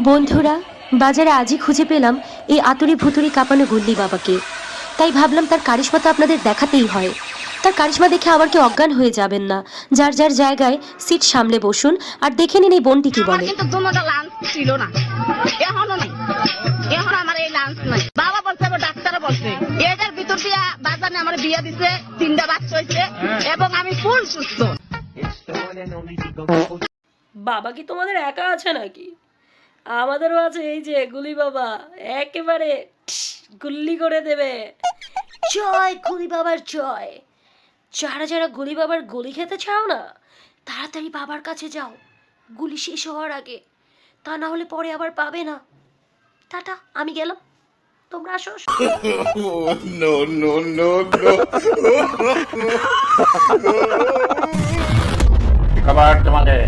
বন্ধুরা, বাজারে আজই খুঁজে পেলাম এই আতুরে ভুতুরে কাঁপানো গুল্লি বাবাকে। তাই ভাবলাম তার কারিশমা তো আপনাদের দেখাতেই হয়। তার কারিশমা দেখে আবার কি অজ্ঞান হয়ে যাবেন না। যার যার জায়গায় সিট সামলে বসুন আর দেখে নিন এই বোনটি কি বলে। কিন্তু দুটোটা লাঞ্চ ছিল না, এখনো নেই। এখন আমার এই লাঞ্চ নাই। বাবা বলছে, ডাক্তারও বলছে এটার ভিতর দিয়ে বাজারে আমার বিয়ে দিছে, 3টা বাচ্চা হয়েছে এবং আমি ফুল সুস্থ। বাবা কি তোমাদের একা আছে নাকি? আমাদেরও আছে এই যে গুলি বাবা, একেবারে গুল্লি করে দেবে। জয় গুলি বাবার জয়। যারা যারা গুলি বাবার গুলি খেতে চাও না, তাড়াতাড়ি বাবার কাছে যাও গুলি শেষ হওয়ার আগে, তা না হলে পরে আবার পাবে না। টাটা, আমি গেলাম, তোমরা আসো। No, no, no, no. খাবার তোমাদের